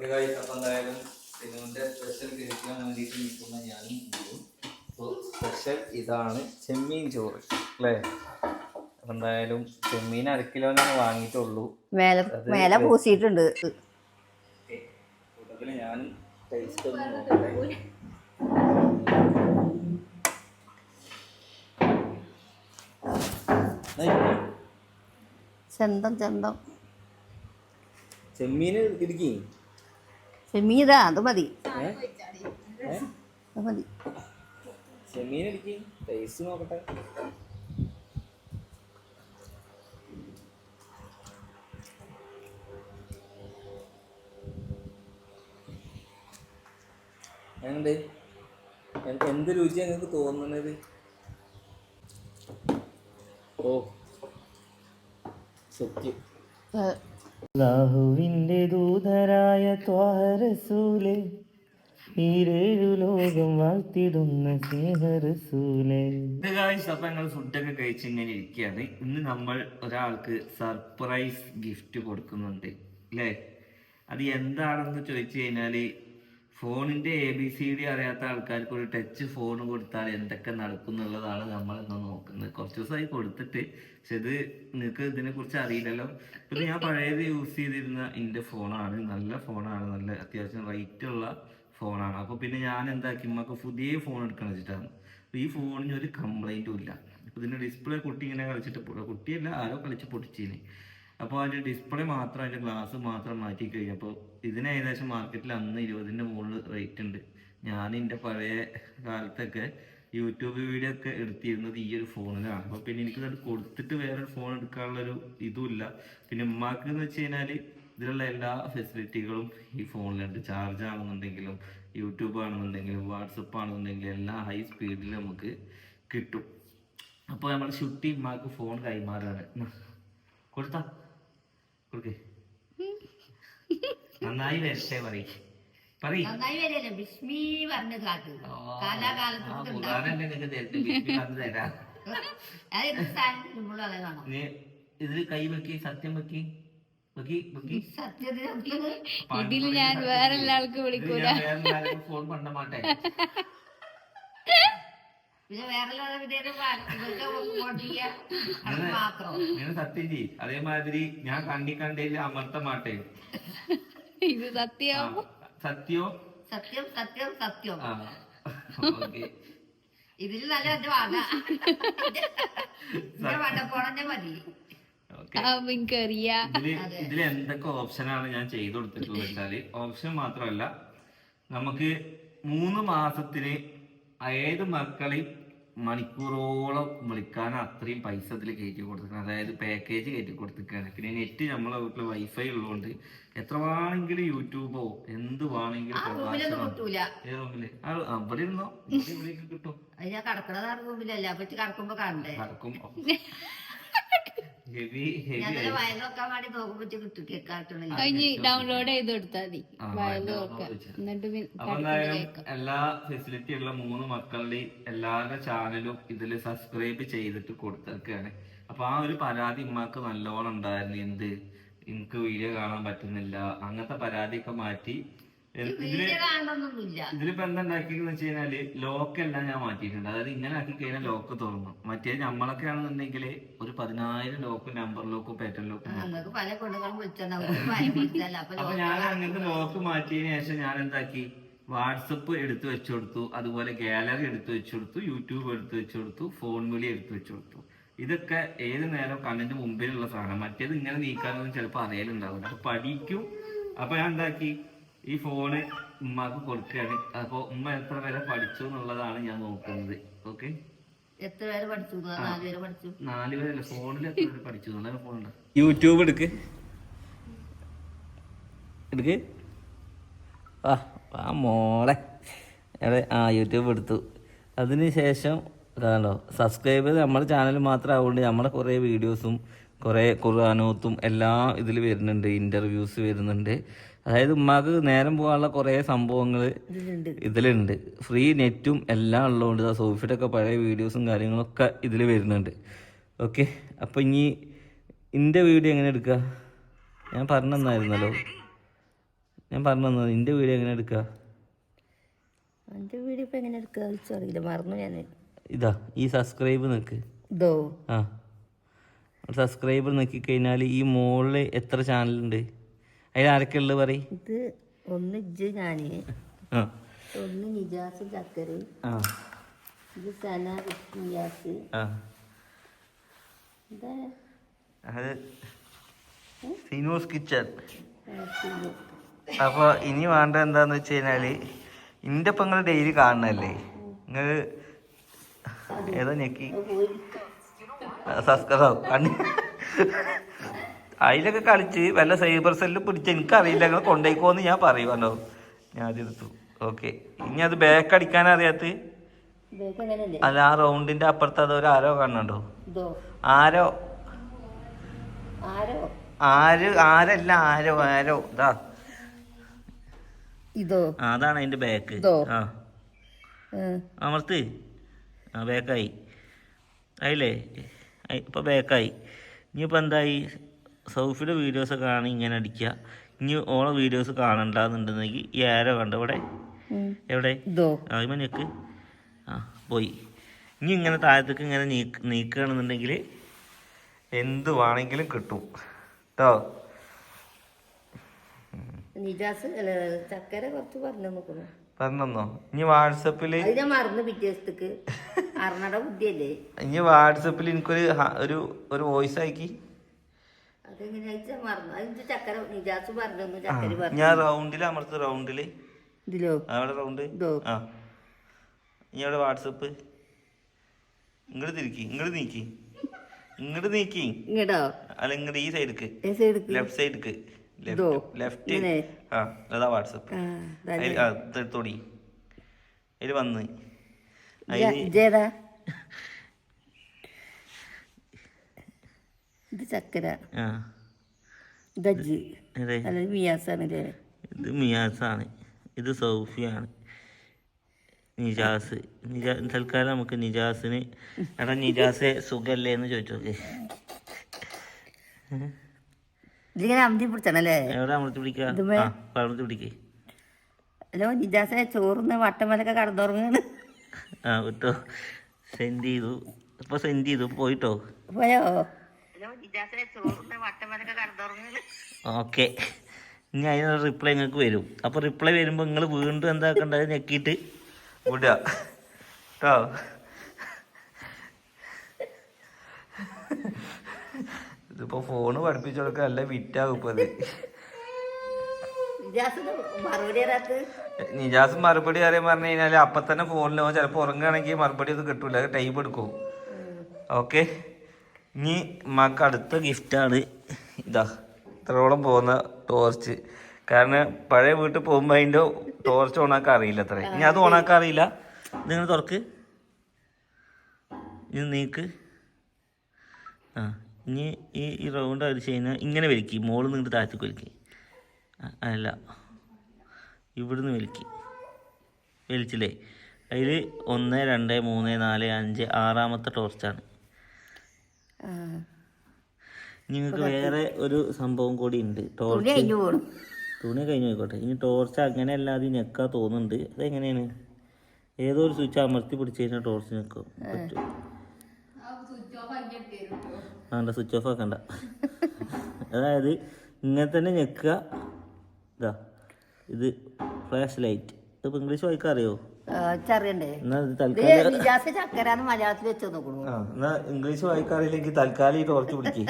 അപ്പം എന്തായാലും സിനുവിൻ്റെ സ്പെഷ്യൽ കഴിക്കാൻ വേണ്ടിയിട്ട് നിൽക്കുന്ന ഞാനും ചെയ്യും. അപ്പോൾ സ്പെഷ്യൽ ഇതാണ് ചെമ്മീൻ ചോറ് അല്ലേ. അപ്പം എന്തായാലും ചെമ്മീൻ 1 കിലോനാണ് വാങ്ങിയിട്ടുള്ളൂ. മേലെ പൂസിയിട്ടുണ്ട്. കൂട്ടത്തിൽ ഞാനും ടേസ്റ്റ് ഒന്ന് നോക്കട്ടെ. ചെന്തം ചെമ്മീൻ ഇരിക്കേ ചെമ്മീതാ അത് മതി. ചെമ്മീൻ ഇരിക്കേ ടേസ്റ്റ് നോക്കട്ടെ. എങ്ങനെയുണ്ട്? എന്ത് രുചി നിങ്ങൾക്ക് തോന്നുന്നത്? ഓ സത്യം. അല്ലാഹുവിൻ്റെ ദൂതരായ ത്വാഹ റസൂലേ, ഈരേഴു ലോകം വാഴ്ത്തിടുന്ന സ്നേഹ റസൂലേ. അപ്പം ഞങ്ങൾ ഫുഡൊക്കെ കഴിച്ച് ഇങ്ങനെ ഇരിക്കുകയാണ്. ഇന്ന് നമ്മൾ ഒരാൾക്ക് സർപ്രൈസ് ഗിഫ്റ്റ് കൊടുക്കുന്നുണ്ട് അല്ലേ. അത് എന്താണെന്ന് ചോദിച്ചു കഴിഞ്ഞാൽ, ഫോണിൻ്റെ ABCD അറിയാത്ത ആൾക്കാർക്ക് ഒരു ടച്ച് ഫോൺ കൊടുത്താൽ എന്തൊക്കെ നടക്കും എന്നുള്ളതാണ് നമ്മൾ ഇന്ന് നോക്കുന്നത്. കുറച്ച് ദിവസമായി കൊടുത്തിട്ട്, പക്ഷെ ഇത് നിങ്ങൾക്ക് ഇതിനെക്കുറിച്ച് അറിയില്ലല്ലോ. ഇത് ഞാൻ പഴയത് യൂസ് ചെയ്തിരുന്ന എൻ്റെ ഫോണാണ്. നല്ല ഫോണാണ്, നല്ല അത്യാവശ്യം റേറ്റുള്ള ഫോണാണ്. അപ്പോൾ പിന്നെ ഞാൻ എന്താക്കി, നമുക്ക് പുതിയ ഫോൺ എടുക്കണം വെച്ചിട്ടാണ്. അപ്പോൾ ഈ ഫോണിന് ഒരു കംപ്ലൈൻറ്റും ഇല്ല. അപ്പോൾ ഇതിൻ്റെ ഡിസ്പ്ലേ കുട്ടി ഇങ്ങനെ കളിച്ചിട്ട്, കുട്ടിയല്ല ആരോ കളിച്ച് പൊട്ടിച്ചിന്. അപ്പോൾ അതിൻ്റെ ഡിസ്പ്ലേ മാത്രം, അതിൻ്റെ ഗ്ലാസ് മാത്രം മാറ്റി കഴിഞ്ഞപ്പോൾ ഇതിന് ഏകദേശം മാർക്കറ്റിൽ അന്ന് 20ൻ്റെ മുകളിൽ റേറ്റ് ഉണ്ട്. ഞാൻ എൻ്റെ പഴയ കാലത്തൊക്കെ യൂട്യൂബ് വീഡിയോ ഒക്കെ എടുത്തിരുന്നത് ഈ ഒരു ഫോണിലാണ്. അപ്പോൾ പിന്നെ എനിക്കത് കൊടുത്തിട്ട് വേറൊരു ഫോൺ എടുക്കാനുള്ളൊരു ഇതുമില്ല. പിന്നെ ഉമ്മാക്ക് എന്ന് വെച്ച് കഴിഞ്ഞാൽ ഇതിലുള്ള എല്ലാ ഫെസിലിറ്റികളും ഈ ഫോണിലുണ്ട്. ചാർജ് ആണെന്നുണ്ടെങ്കിലും, യൂട്യൂബ് ആണെന്നുണ്ടെങ്കിലും, വാട്സപ്പ് ആണെന്നുണ്ടെങ്കിലും എല്ലാം ഹൈ സ്പീഡിൽ നമുക്ക് കിട്ടും. അപ്പോൾ നമ്മുടെ ഷുട്ടി ഉമ്മാക്ക് ഫോൺ കൈമാറാണ്. കൊടുത്താ കൊടുക്കേ. നന്നായി വരട്ടെ പറയും. ഇതില് കൈ വെക്കി, സത്യം വെക്കി. ഇതിൽ ഞാൻ വേറെ ആൾക്ക് വിളിക്കൂല. ഫോൺ പണ്ട മാട്ടെ. സത്യം ചെയ്. അതേമാതിരി ഞാൻ കണ്ടേല് അമർത്ത മാട്ടെ. ഇത് സത്യം സത്യോ സത്യം സത്യം സത്യം. ഇതിൽ നല്ല മതി. ഇതിൽ എന്തൊക്കെ ഓപ്ഷനാണ് ഞാൻ ചെയ്തു കൊടുത്തിട്ടുള്ളത് വെച്ചാല്, ഓപ്ഷൻ മാത്രമല്ല, നമുക്ക് 3 മാസത്തിന് ഏത് മക്കളെയും മണിക്കൂറോളം വിളിക്കാൻ അത്രയും പൈസ ഇതിൽ കയറ്റി കൊടുത്തിരിക്കണം. അതായത് പാക്കേജ് കയറ്റി കൊടുത്തിരിക്കുകയാണ്. പിന്നെ നെറ്റ് നമ്മളെ വീട്ടിൽ വൈഫൈ ഉള്ളതുകൊണ്ട് എത്ര വേണമെങ്കിലും യൂട്യൂബോ എന്ത് വേണമെങ്കിലും അവിടെ ഇരുന്നോ, ഇവിടേക്ക് കിട്ടും. കടക്കും ഡൗൺലോഡ് ചെയ്ത് കൊടുത്താൽ മതി. എല്ലാ ഫെസിലിറ്റി ഉള്ള 3 മക്കളുടെയും എല്ലാവരുടെ ചാനലും ഇതിൽ സബ്സ്ക്രൈബ് ചെയ്തിട്ട് കൊടുത്തിരിക്കുകയാണ്. അപ്പൊ ആ ഒരു പരാതി ഉമ്മാക്ക് നല്ലോണം ഉണ്ടായിരുന്നു. എന്ത്, എനിക്ക് വീഡിയോ കാണാൻ പറ്റുന്നില്ല, അങ്ങനത്തെ പരാതിയൊക്കെ മാറ്റി. ഇതിലിപ്പോ എന്താ ഉണ്ടാക്കിയെന്ന് വെച്ച് കഴിഞ്ഞാല്, ലോക്കെല്ലാം ഞാൻ മാറ്റിയിട്ടുണ്ട്. അതായത് ഇങ്ങനെ ആക്കി കഴിഞ്ഞാൽ ലോക്ക് തുറന്നു. മറ്റേ നമ്മളൊക്കെ ആണെന്നുണ്ടെങ്കിൽ ഒരു 10,000 ലോക്കും നമ്പർ ലോക്കും പാറ്റേൺ ലോക്കും. അപ്പൊ ഞാൻ അങ്ങനത്തെ ലോക്ക് മാറ്റിയതിനു ശേഷം ഞാൻ എന്താക്കി, വാട്സപ്പ് എടുത്തു വെച്ചു കൊടുത്തു, അതുപോലെ ഗാലറി എടുത്തു വെച്ചു കൊടുത്തു, യൂട്യൂബ് എടുത്തു വെച്ചു കൊടുത്തു, ഫോൺ വിളി എടുത്തു വെച്ചു കൊടുത്തു. ഇതൊക്കെ ഏത് നേരം കണ്ണിന്റെ മുമ്പിലുള്ള സാധനം. മറ്റേത് ഇങ്ങനെ നീക്കാനൊന്നും ചിലപ്പോൾ അറിയലുണ്ടാവില്ല. അപ്പൊ പഠിക്കും. അപ്പൊ ഞാൻ എന്താക്കി, ഈ ഫോണ് ഉമ്മക്ക് കൊടുക്കുകയാണ്. അപ്പൊ ഉമ്മ എത്ര വരെ പഠിച്ചു എന്നുള്ളതാണ് ഞാൻ നോക്കുന്നത്. ഓക്കെ, എത്ര പേര് പഠിച്ചു? 4 പേരല്ല, ഫോണിൽ എത്ര പേര് പഠിച്ചു? ഫോണുണ്ട്. യൂട്യൂബ് എടുക്ക്. ആ മോളെ യൂട്യൂബ് എടുത്തു. അതിന് ശേഷം അതാണല്ലോ സബ്സ്ക്രൈബ്. നമ്മുടെ ചാനൽ മാത്രം ആവുകൊണ്ട് നമ്മുടെ കുറേ വീഡിയോസും കുറേ ഖുർആനോത്തും എല്ലാം ഇതിൽ വരുന്നുണ്ട്. ഇൻ്റർവ്യൂസ് വരുന്നുണ്ട്. അതായത് ഉമ്മാക്ക് നേരം പോകാനുള്ള കുറേ സംഭവങ്ങൾ ഇതിലുണ്ട്. ഫ്രീ നെറ്റും എല്ലാം ഉള്ളതുകൊണ്ട് സോഫിയുടെയൊക്കെ പഴയ വീഡിയോസും കാര്യങ്ങളൊക്കെ ഇതിൽ വരുന്നുണ്ട്. ഓക്കെ, അപ്പോൾ ഇനി എൻ്റെ വീഡിയോ എങ്ങനെ എടുക്കുക? ഞാൻ പറഞ്ഞു തന്നായിരുന്നല്ലോ. ഞാൻ പറഞ്ഞു നിന്റെ വീഡിയോ എങ്ങനെ എടുക്കുക? എൻ്റെ വീഡിയോ ഇപ്പം എങ്ങനെ എടുക്കുക അറിയില്ല, മറന്നു ഞാൻ. ഇതാ ഈ സബ്സ്ക്രൈബ് നിൽക്ക്. ഇതോ? ആ സബ്സ്ക്രൈബർ നോക്കി കഴിഞ്ഞാൽ ഈ മുകളിൽ എത്ര ചാനലുണ്ട്? അതിൽ ആരൊക്കെ ഉള്ളത് പറയും? ഇത് ഒന്ന് ഇജ്ജ്, ഞാൻ, ആ ഒന്ന് നിജാസ് ചക്കര, ആ ഇത് സന നിജാസ്, ആ ഇതാ അത് സിനൂസ് കിച്ചൺ. പിന്നെ അപ്പോൾ ഇനി വേണ്ട എന്താന്ന് വെച്ച് കഴിഞ്ഞാല് ഇന്റെ ഇപ്പം നിങ്ങൾ ഡെയിലി കാണണല്ലേ, നിങ്ങൾ ഏതോ ഞെക്കി സബ്സ്ക്രൈബ് അതിലൊക്കെ കളിച്ച് വല്ല സൈബർ സെല്ലിൽ പിടിച്ച് എനിക്കറിയില്ല, നിങ്ങൾ കൊണ്ടുപോയിക്കോന്ന് ഞാൻ പറയുമല്ലോ. ഞാൻ അതെടുത്തു. ഓക്കെ, ഇനി അത് ബാക്ക് അടിക്കാൻ അറിയാത്ത ഇതൊക്കെ അങ്ങനെയല്ലേ? അല്ല ആ റൗണ്ടിന്റെ അപ്പുറത്ത് അതൊരു ആരോ കാണുന്നുണ്ടോ? ഇതോ? ആരോ ആരോ? ആരല്ല ആരോ ഇതാ ഇതോ? അതാണ് അതിന്റെ ബാക്ക്. ഇതോ? ആ അമർത്ത്. ആ ബാക്കായി ആയില്ലേ? ഇപ്പൊ ബാക്കായി. ഇനിയിപ്പോൾ എന്തായി? സൗഫിയുടെ വീഡിയോസൊക്കെ കാണി ഇങ്ങനെ അടിക്കുക. ഇനി ഓളെ വീഡിയോസ് കാണണ്ടെന്നുണ്ടെങ്കിൽ ഈ ആരോ കണ്ട ഇവിടെ എവിടെ അതിമ ഞെക്ക്. ആ പോയി. ഇനി ഇങ്ങനെ താഴത്തേക്ക് ഇങ്ങനെ നീക്കുകയാണെന്നുണ്ടെങ്കിൽ എന്ത് വേണമെങ്കിലും കിട്ടും കേട്ടോ. നിജാസ് ചക്കര കുറച്ച് പറഞ്ഞു നോക്കുന്നു. പറഞ്ഞോ? ഇനി വാട്സപ്പില് ഞാൻ മറന്നു പിറ്റേ ദിവസത്തേക്ക്. അറണട ബുദ്ധിയല്ലേ? ഇനി വാട്സപ്പിൽ എനിക്കൊരു ഒരു വോയിസ് ആക്കി. അതെങ്ങനെയാ മറന്നു? അതിന് ചക്കര നിജാസ് പറഞ്ഞു, ചക്കര പറഞ്ഞു. ഞാൻ റൗണ്ടിൽ അമർത്ത്. റൗണ്ടില് ഇതിലോ? അവിടെ റൗണ്ട്. ആ ഇനി അവിടെ വാട്സപ്പ് ഇങ്ങോട്ട് തിരിക്കി, ഇങ്ങോട്ട് നീക്കി, ഇങ്ങോട്ട് നീക്കി. ഇങ്ങടോ? അല്ല ഇങ്ങോട്ട് ഈ സൈഡിക്ക്, ലെഫ്റ്റ് സൈഡിക്ക്, ലെഫ്റ്റ്. ആ അതാ വാട്സപ്പ്. തൊടി അതിൽ വന്ന് ഇതേതാ? ഇത് ചക്കര. ആ ഗജ്ജ് അല്ല മിയാസാണല്ലേ? ഇത് മിയാസാണ്, ഇത് സൗഫിയാണ്. നിജാസ് തൽക്കാലം നമുക്ക് നിജാസിന് എടാ നിജാസെ സുഖല്ലേ എന്ന് ചോദിച്ചോക്കെ. ഇതിങ്ങനെ അമർത്തി പിടിച്ചണല്ലേ? എവിടെ അമർത്തി പിടിക്കുക? അമർത്തി പിടിക്കേ. ഹലോ നിജാസെ, ചോറുന്ന വട്ടമലൊക്കെ കടന്നുറങ്ങാണ്. ആ വിട്ടോ, സെൻഡ് ചെയ്തു. ഇപ്പൊ സെൻഡ് ചെയ്തു. പോയിട്ടോ? പോയോ? ഓക്കെ, ഇനി അതിനുള്ള റിപ്ലൈ നിങ്ങൾക്ക് വരും. അപ്പോൾ റിപ്ലൈ വരുമ്പോൾ നിങ്ങൾ വീണ്ടും എന്താക്കണ്ടത് ഞെക്കിയിട്ട് വിടുക കേട്ടോ. ഇതിപ്പോൾ ഫോണ് പഠിപ്പിച്ചു കൊടുക്കാൻ നല്ല വിറ്റാകും ഇപ്പോൾ അത്. നിജാസ് മറുപടി അറിയാൻ പറഞ്ഞു കഴിഞ്ഞാൽ അപ്പം തന്നെ ഫോണിലോ ചിലപ്പോൾ ഉറങ്ങുകയാണെങ്കിൽ മറുപടി ഒന്നും കിട്ടൂല, അത് ടൈം എടുക്കും. ഓക്കെ, ഇനി മക്ക് അടുത്ത ഗിഫ്റ്റാണ്. ഇതാ ഇത്രോളം പോകുന്ന ടോർച്ച്. കാരണം പഴയ വീട്ടിൽ പോകുമ്പോൾ അതിൻ്റെ ടോർച്ച് ഓണാക്കാൻ അറിയില്ല അത്ര. ഇനി അത് ഓണാക്കാൻ അറിയില്ല. നിങ്ങൾ തുറക്ക്, ഇത് നീക്ക്. ആ ഇനി ഈ റൗണ്ട് അടിച്ച് കഴിഞ്ഞാൽ ഇങ്ങനെ വലിക്കും. മുകളിൽ നിന്ന് താഴത്തേക്ക് വലിക്കും. അല്ല ഇവിടുന്ന് വലിച്ചില്ലേ? അതിൽ 1 2 3 4 5 6ാമത്തെ ടോർച്ചാണ്. നിങ്ങൾക്ക് വേറെ ഒരു സംഭവം കൂടി ഉണ്ട്. ടോർച്ച് തുണി കഴിഞ്ഞു പോയിക്കോട്ടെ. ഇനി ടോർച്ച് അങ്ങനെ അല്ലാതെ ഞെക്കാൻ തോന്നുന്നുണ്ട്. അതെങ്ങനെയാണ്? ഏതോ ഒരു സ്വിച്ച് അമർത്തി പിടിച്ച് കഴിഞ്ഞാൽ ടോർച്ച് ഞെക്കും പറ്റും. വേണ്ട, സ്വിച്ച് ഓഫ് ആക്കണ്ട. അതായത് ഇങ്ങനെ തന്നെ ഞെക്കുക. ഇതാ ഇത് ഫ്ലാഷ് ലൈറ്റ്. ഇപ്പൊ ഇംഗ്ലീഷ് വായിക്കാൻ അറിയോ? ഇംഗ്ലീഷ് വായിക്കാറില്ലെങ്കിൽ തൽക്കാലം ഈ ടോർച്ച് പിടിക്കും.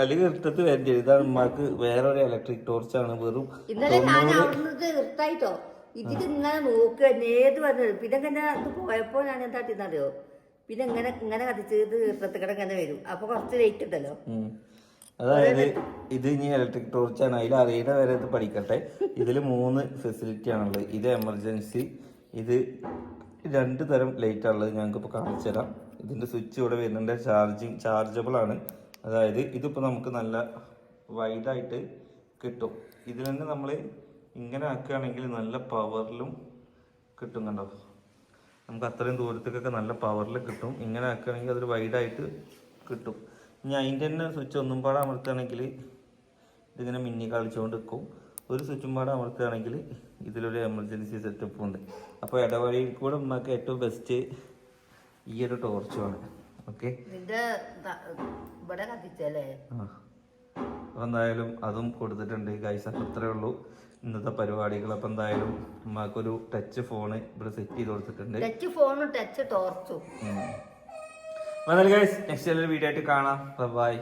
അല്ലെങ്കിൽ ഇഷ്ടത്ത് വരേണ്ടി വരും. ഇതാണ് ഉമ്മാക്ക് വേറെ ഒരു ഇലക്ട്രിക് ടോർച്ചാണ്. വെറും ഇതിങ്ങനെ നോക്കുക ഏത് വന്നത്. പിന്നെ ഇങ്ങനെ പോയപ്പോ ഞാൻ എന്താ അറിയോ, പിന്നെ ഇങ്ങനെ കത്തിച്ച് ഇത് ഈർപ്പത്തിക്കട ഇങ്ങനെ വരും. അപ്പൊ കുറച്ച് ലേറ്റ് ഉണ്ടല്ലോ. അതായത് ഇത് ഇനി ഇലക്ട്രിക് ടോർച്ചാണ്. അതിൽ അറിയുന്ന വരെ ഇത് പഠിക്കട്ടെ. ഇതിൽ 3 ഫെസിലിറ്റി ആണുള്ളത്. ഇത് എമർജൻസി, ഇത് 2 തരം ലൈറ്റ് ആണുള്ളത്. ഞങ്ങൾക്കിപ്പോൾ കാണിച്ചു തരാം. ഇതിൻ്റെ സ്വിച്ച് ഇവിടെ വരുന്നുണ്ട്. ചാർജബിൾ ആണ്. അതായത് ഇതിപ്പോൾ നമുക്ക് നല്ല വൈഡായിട്ട് കിട്ടും. ഇതിൽ തന്നെ നമ്മൾ ഇങ്ങനെ ആക്കുകയാണെങ്കിൽ നല്ല പവറിലും കിട്ടും. കണ്ടോ, നമുക്ക് അത്രയും ദൂരത്തേക്കൊക്കെ നല്ല പവറിൽ കിട്ടും. ഇങ്ങനെ ആക്കുകയാണെങ്കിൽ അതൊരു വൈഡായിട്ട് കിട്ടും. ഇനി അതിൻ്റെ തന്നെ സ്വിച്ച് ഒന്നും പാടെ അമർത്തുകയാണെങ്കിൽ ഇതിങ്ങനെ മിന്നി കളിച്ചുകൊണ്ട് നിൽക്കും. ഒരു സ്വിച്ചും പാട് അമർത്തുകയാണെങ്കിൽ ഇതിലൊരു എമർജൻസി സെറ്റപ്പ് ഉണ്ട്. അപ്പോൾ ഇടവഴിയിൽ കൂടെ ഉമ്മക്ക് ഏറ്റവും ബെസ്റ്റ് ഈ ഒരു ടോർച്ചുമാണ്. ഓക്കെ, ഇവിടെ കത്തിച്ചല്ലേ. അപ്പോൾ എന്തായാലും അതും കൊടുത്തിട്ടുണ്ട് ഗൈസ്. അപ്പോൾ അത്രേ ഉള്ളൂ ഇന്നത്തെ പരിപാടികൾ. അപ്പോൾ എന്തായാലും ഉമ്മക്കൊരു ടച്ച് ഫോണ് ഇവിടെ സെറ്റ് ചെയ്ത് കൊടുത്തിട്ടുണ്ട്. ടച്ച് ഫോണും ടച്ച് ടോർച്ചും. അപ്പോൾ എന്തായാലും ഗൈസ് നെക്സ്റ്റ് വീഡിയോ ആയിട്ട് കാണാം. ബൈ.